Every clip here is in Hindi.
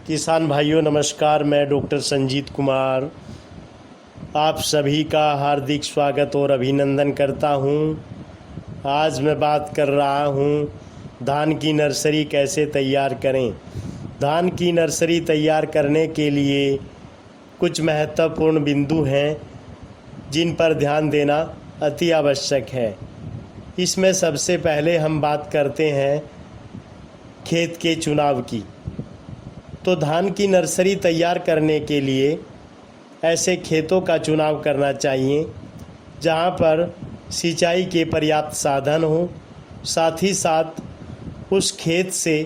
किसान भाइयों नमस्कार। मैं डॉक्टर संजीत कुमार आप सभी का हार्दिक स्वागत और अभिनंदन करता हूं। आज मैं बात कर रहा हूं धान की नर्सरी कैसे तैयार करें। धान की नर्सरी तैयार करने के लिए कुछ महत्वपूर्ण बिंदु हैं जिन पर ध्यान देना अति आवश्यक है। इसमें सबसे पहले हम बात करते हैं खेत के चुनाव की। तो धान की नर्सरी तैयार करने के लिए ऐसे खेतों का चुनाव करना चाहिए जहां पर सिंचाई के पर्याप्त साधन हो, साथ ही साथ उस खेत से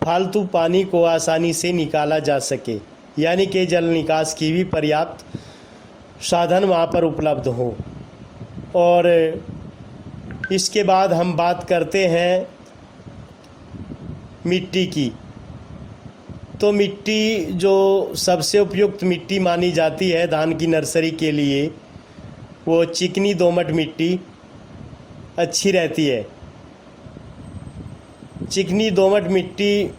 फालतू पानी को आसानी से निकाला जा सके, यानी कि जल निकास की भी पर्याप्त साधन वहां पर उपलब्ध हो। और इसके बाद हम बात करते हैं मिट्टी की। तो मिट्टी जो सबसे उपयुक्त मिट्टी मानी जाती है धान की नर्सरी के लिए, वो चिकनी दोमट मिट्टी अच्छी रहती है। चिकनी दोमट मिट्टी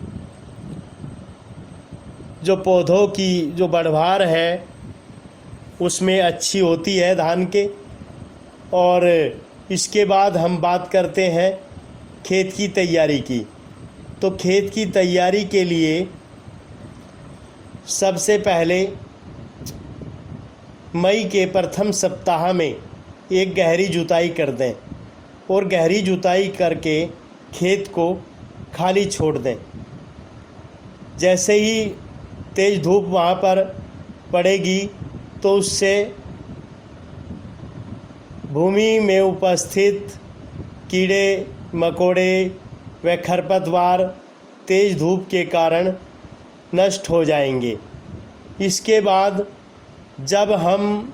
जो पौधों की जो बढ़वार है उसमें अच्छी होती है धान के। और इसके बाद हम बात करते हैं खेत की तैयारी की। तो खेत की तैयारी के लिए सबसे पहले मई के प्रथम सप्ताह में एक गहरी जुताई कर दें और गहरी जुताई करके खेत को खाली छोड़ दें। जैसे ही तेज़ धूप वहाँ पर पड़ेगी तो उससे भूमि में उपस्थित कीड़े मकोड़े व खरपतवार तेज़ धूप के कारण नष्ट हो जाएंगे। इसके बाद जब हम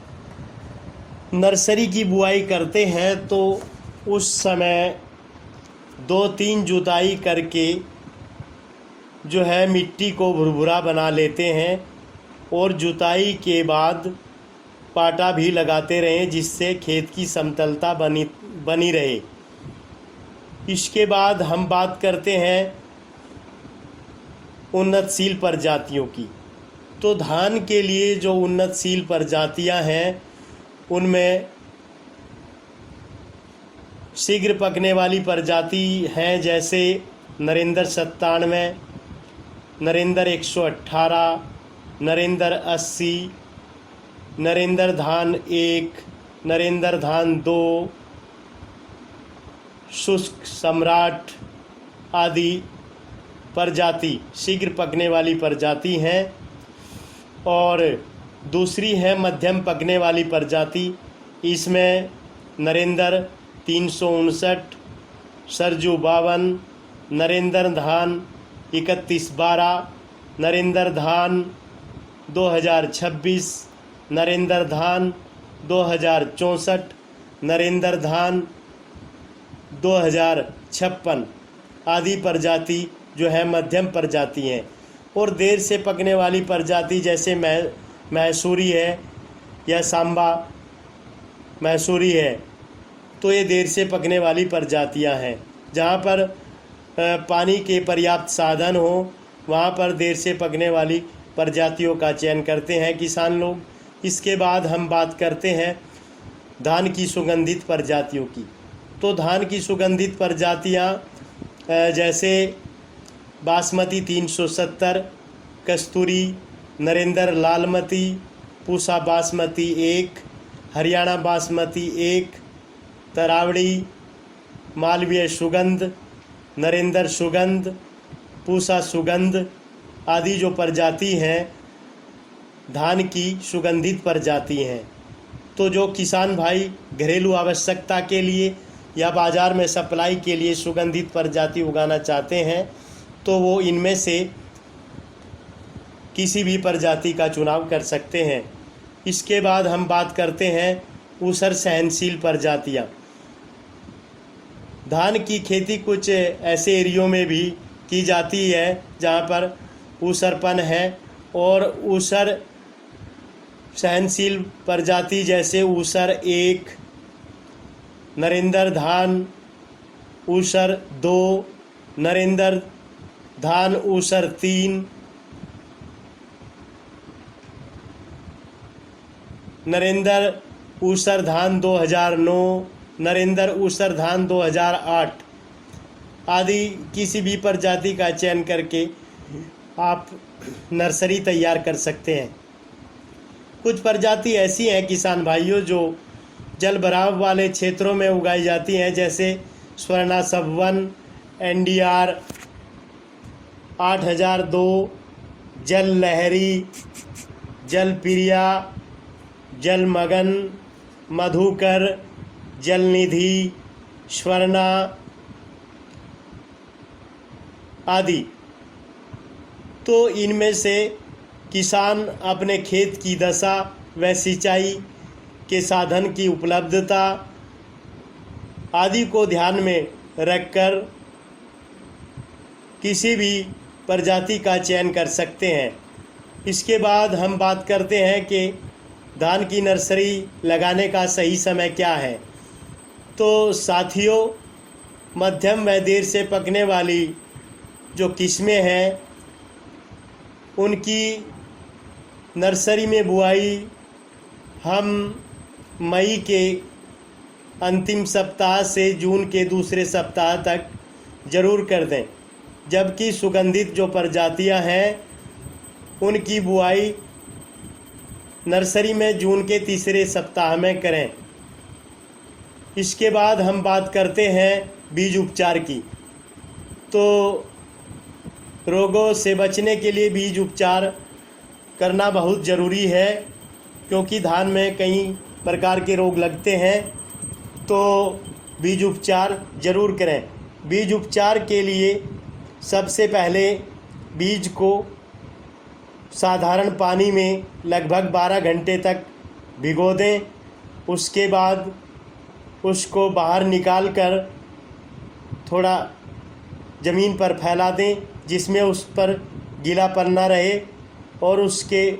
नर्सरी की बुआई करते हैं तो उस समय 2-3 जुताई करके जो है मिट्टी को भुरभुरा बना लेते हैं और जुताई के बाद पाटा भी लगाते रहें जिससे खेत की समतलता बनी रहे। इसके बाद हम बात करते हैं उन्नतशील प्रजातियों की। तो धान के लिए जो उन्नतशील प्रजातियां हैं उनमें शीघ्र पकने वाली प्रजाति हैं, जैसे नरेंद्र 97, नरेंद्र 118, नरेंद्र 80, नरेंद्र धान 1, नरेंद्र धान 2, शुष्क सम्राट आदि प्रजाति शीघ्र पकने वाली प्रजाति हैं। और दूसरी है मध्यम पकने वाली प्रजाति। इसमें नरेंद्र 359, सरजू 52, नरेंद्र धान 3112, नरेंद्र धान 2026, नरेंद्र धान 2064, नरेंद्र धान 2056 आदि प्रजाति जो है मध्यम प्रजाति हैं। और देर से पकने वाली प्रजाति जैसे मैसूरी है या सांबा मैसूरी है, तो ये देर से पकने वाली प्रजातियां हैं। जहाँ पर पानी के पर्याप्त साधन हो वहाँ पर देर से पकने वाली प्रजातियों का चयन करते हैं किसान लोग। इसके बाद हम बात करते हैं धान की सुगंधित प्रजातियों की। तो धान की सुगंधित प्रजातियाँ जैसे बासमती 370, कस्तूरी, नरेंद्र लालमती, पूसा बासमती 1, हरियाणा बासमती 1, तरावड़ी, मालवीय सुगंध, नरेंद्र सुगंध, पूसा सुगंध आदि जो प्रजाति हैं धान की सुगंधित प्रजाति हैं। तो जो किसान भाई घरेलू आवश्यकता के लिए या बाज़ार में सप्लाई के लिए सुगंधित प्रजाति उगाना चाहते हैं तो वो इनमें से किसी भी प्रजाति का चुनाव कर सकते हैं। इसके बाद हम बात करते हैं ऊसर सहनशील प्रजातियाँ। धान की खेती कुछ ऐसे एरियो में भी की जाती है जहाँ पर ऊसरपन है, और ऊसर सहनशील प्रजाति जैसे ऊसर 1, नरेंद्र धान, ऊसर 2, नरेंद्र धान ऊसर 3, नरेंद्र ऊसर धान 2009, नरेंद्र ऊसर धान 2008 आदि किसी भी प्रजाति का चयन करके आप नर्सरी तैयार कर सकते हैं। कुछ प्रजाति ऐसी हैं किसान भाइयों जो जल भराव वाले क्षेत्रों में उगाई जाती हैं, जैसे स्वर्णा सब 1, NDR 8002, जल लहरी, जल प्रिया, जल मगन, मधुकर, जल निधि, स्वर्णा आदि। तो इनमें से किसान अपने खेत की दशा व सिंचाई के साधन की उपलब्धता आदि को ध्यान में रखकर किसी भी प्रजाति का चयन कर सकते हैं। इसके बाद हम बात करते हैं कि धान की नर्सरी लगाने का सही समय क्या है। तो साथियों, मध्यम व देर से पकने वाली जो किस्में हैं उनकी नर्सरी में बुआई हम मई के अंतिम सप्ताह से जून के दूसरे सप्ताह तक ज़रूर कर दें, जबकि सुगंधित जो प्रजातियां हैं उनकी बुआई नर्सरी में जून के तीसरे सप्ताह में करें। इसके बाद हम बात करते हैं बीज उपचार की। तो रोगों से बचने के लिए बीज उपचार करना बहुत ज़रूरी है, क्योंकि धान में कई प्रकार के रोग लगते हैं। तो बीज उपचार ज़रूर करें। बीज उपचार के लिए सबसे पहले बीज को साधारण पानी में लगभग 12 घंटे तक भिगो दें। उसके बाद उसको बाहर निकाल कर थोड़ा ज़मीन पर फैला दें, जिसमें उस पर गीलापन ना रहे, और उसके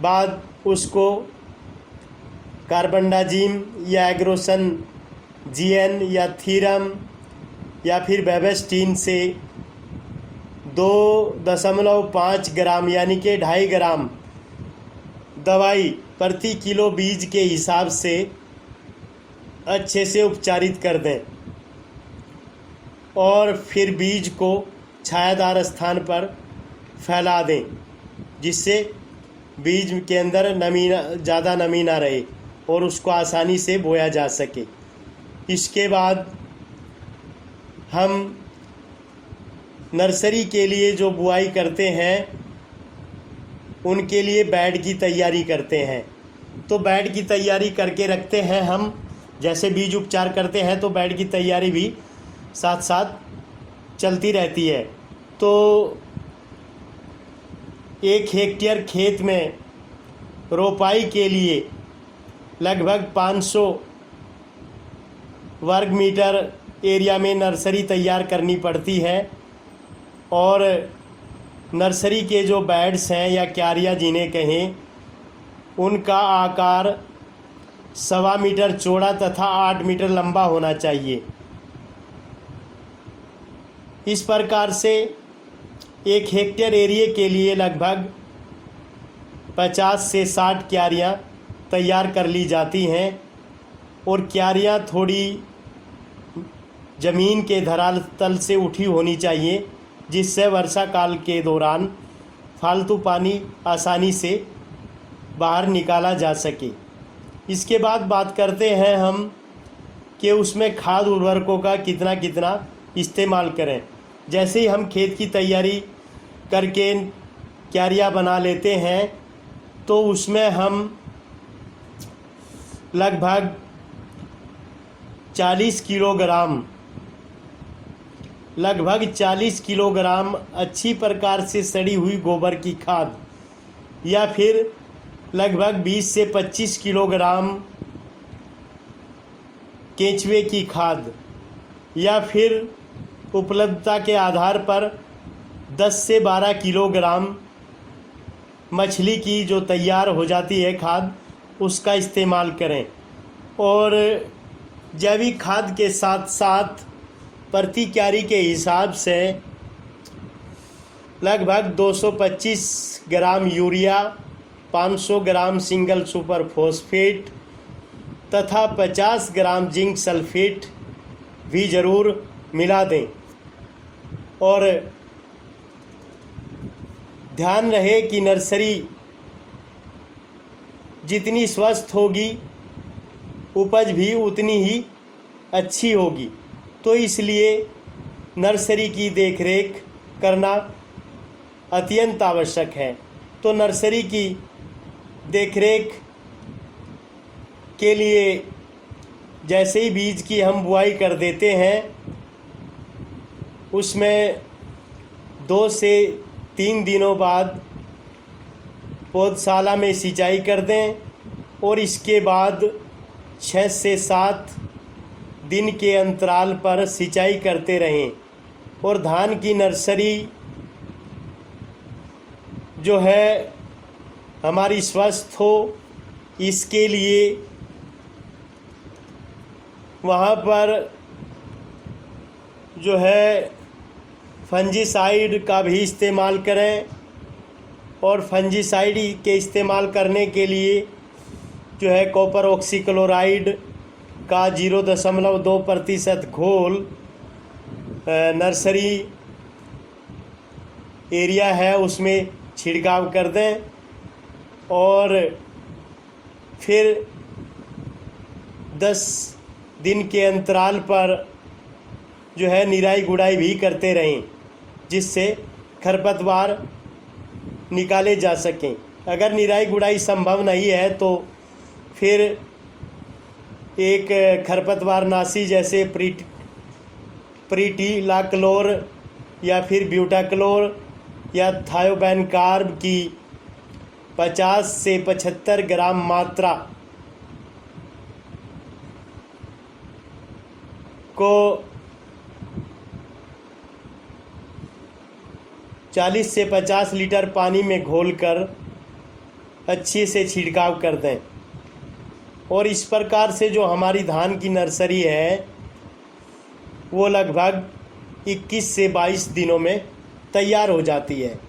बाद उसको कार्बनडाजिम या एग्रोसन GN या थीरम या फिर बेबेस्टीन से 2.5 ग्राम यानी कि 2.5 ग्राम दवाई प्रति किलो बीज के हिसाब से अच्छे से उपचारित कर दें, और फिर बीज को छायादार स्थान पर फैला दें, जिससे बीज के अंदर ज़्यादा नमी ना रहे और उसको आसानी से बोया जा सके। इसके बाद हम नर्सरी के लिए जो बुआई करते हैं उनके लिए बेड की तैयारी करते हैं। तो बेड की तैयारी करके रखते हैं हम, जैसे बीज उपचार करते हैं तो बेड की तैयारी भी साथ साथ चलती रहती है। तो 1 हेक्टेयर खेत में रोपाई के लिए लगभग 500 वर्ग मीटर एरिया में नर्सरी तैयार करनी पड़ती है। और नर्सरी के जो बेड्स हैं या क्यारियाँ जिन्हें कहें, उनका आकार 1.25 मीटर चौड़ा तथा 8 मीटर लंबा होना चाहिए। इस प्रकार से 1 हेक्टेयर एरिया के लिए लगभग 50 से 60 क्यारियाँ तैयार कर ली जाती हैं। और क्यारियाँ थोड़ी ज़मीन के धरातल से उठी होनी चाहिए, जिससे वर्षा काल के दौरान फालतू पानी आसानी से बाहर निकाला जा सके। इसके बाद बात करते हैं हम कि उसमें खाद उर्वरकों का कितना कितना इस्तेमाल करें। जैसे ही हम खेत की तैयारी करके क्यारियाँ बना लेते हैं तो उसमें हम लगभग 40 किलोग्राम अच्छी प्रकार से सड़ी हुई गोबर की खाद, या फिर लगभग 20 से 25 किलोग्राम केंचुए की खाद, या फिर उपलब्धता के आधार पर 10 से 12 किलोग्राम मछली की जो तैयार हो जाती है खाद, उसका इस्तेमाल करें। और जैविक खाद के साथ साथ प्रति क्यारी के हिसाब से लगभग 225 ग्राम यूरिया, 500 ग्राम सिंगल सुपर फॉस्फेट तथा 50 ग्राम जिंक सल्फेट भी ज़रूर मिला दें। और ध्यान रहे कि नर्सरी जितनी स्वस्थ होगी उपज भी उतनी ही अच्छी होगी। तो इसलिए नर्सरी की देखरेख करना अत्यंत आवश्यक है। तो नर्सरी की देखरेख के लिए जैसे ही बीज की हम बुआई कर देते हैं, उसमें 2 से 3 दिनों बाद पौधशाला में सिंचाई कर दें और इसके बाद 6 से 7 दिन के अंतराल पर सिंचाई करते रहें। और धान की नर्सरी जो है हमारी स्वस्थ हो, इसके लिए वहाँ पर जो है फंजीसाइड का भी इस्तेमाल करें। और फंजीसाइड के इस्तेमाल करने के लिए जो है कॉपर ऑक्सीक्लोराइड का 0.2% घोल नर्सरी एरिया है उसमें छिड़काव कर दें। और फिर 10 दिन के अंतराल पर जो है निराई गुड़ाई भी करते रहें, जिससे खरपतवार निकाले जा सकें। अगर निराई गुड़ाई संभव नहीं है तो फिर एक खरपतवार नाशी जैसे प्रीटिलाक्लोर या फिर ब्यूटाक्लोर या थायोबेनकार्ब की 50 से 75 ग्राम मात्रा को 40 से 50 लीटर पानी में घोलकर अच्छे से छिड़काव कर दें। और इस प्रकार से जो हमारी धान की नर्सरी है वो लगभग 21 से 22 दिनों में तैयार हो जाती है।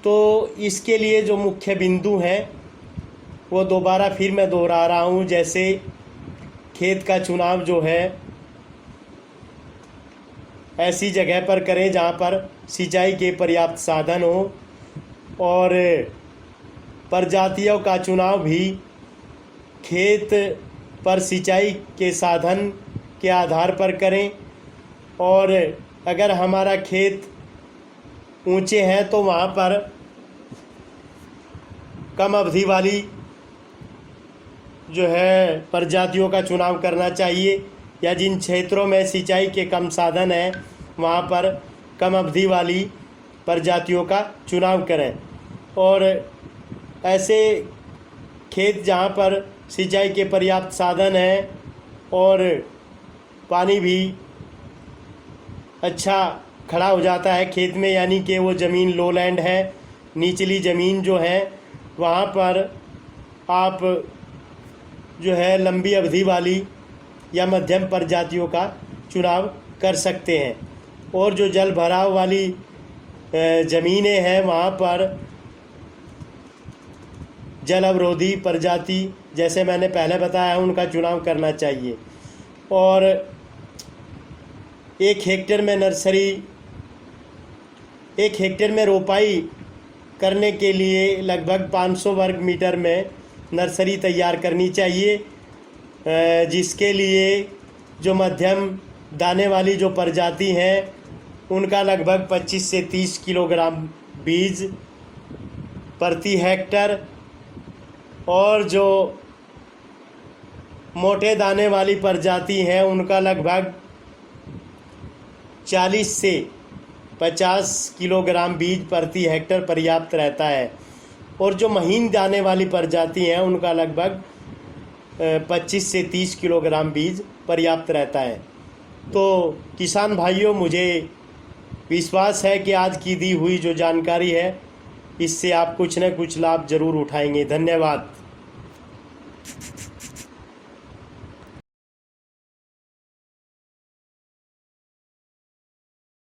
तो इसके लिए जो मुख्य बिंदु हैं वो दोबारा फिर मैं दोहरा रहा हूँ। जैसे खेत का चुनाव जो है ऐसी जगह पर करें जहाँ पर सिंचाई के पर्याप्त साधन हो, और प्रजातियों का चुनाव भी खेत पर सिंचाई के साधन के आधार पर करें। और अगर हमारा खेत ऊंचे हैं तो वहाँ पर कम अवधि वाली जो है प्रजातियों का चुनाव करना चाहिए, या जिन क्षेत्रों में सिंचाई के कम साधन हैं वहाँ पर कम अवधि वाली प्रजातियों का चुनाव करें। और ऐसे खेत जहाँ पर सिंचाई के पर्याप्त साधन हैं और पानी भी अच्छा खड़ा हो जाता है खेत में, यानी कि वो ज़मीन लोलैंड है, निचली ज़मीन जो है वहाँ पर आप जो है लंबी अवधि वाली या मध्यम प्रजातियों का चुनाव कर सकते हैं। और जो जल भराव वाली ज़मीनें हैं वहाँ पर जल अवरोधी प्रजाति जैसे मैंने पहले बताया उनका चुनाव करना चाहिए। और 1 हेक्टेयर में रोपाई करने के लिए लगभग 500 वर्ग मीटर में नर्सरी तैयार करनी चाहिए, जिसके लिए जो मध्यम दाने वाली जो प्रजाति हैं उनका लगभग 25 से 30 किलोग्राम बीज प्रति हेक्टर, और जो मोटे दाने वाली प्रजाति हैं उनका लगभग 40 से 50 किलोग्राम बीज प्रति हेक्टर पर्याप्त रहता है। और जो महीन दाने वाली प्रजाति हैं उनका लगभग 25 से 30 किलोग्राम बीज पर्याप्त रहता है। तो किसान भाइयों, मुझे विश्वास है कि आज की दी हुई जो जानकारी है इससे आप कुछ न कुछ लाभ ज़रूर उठाएंगे। धन्यवाद।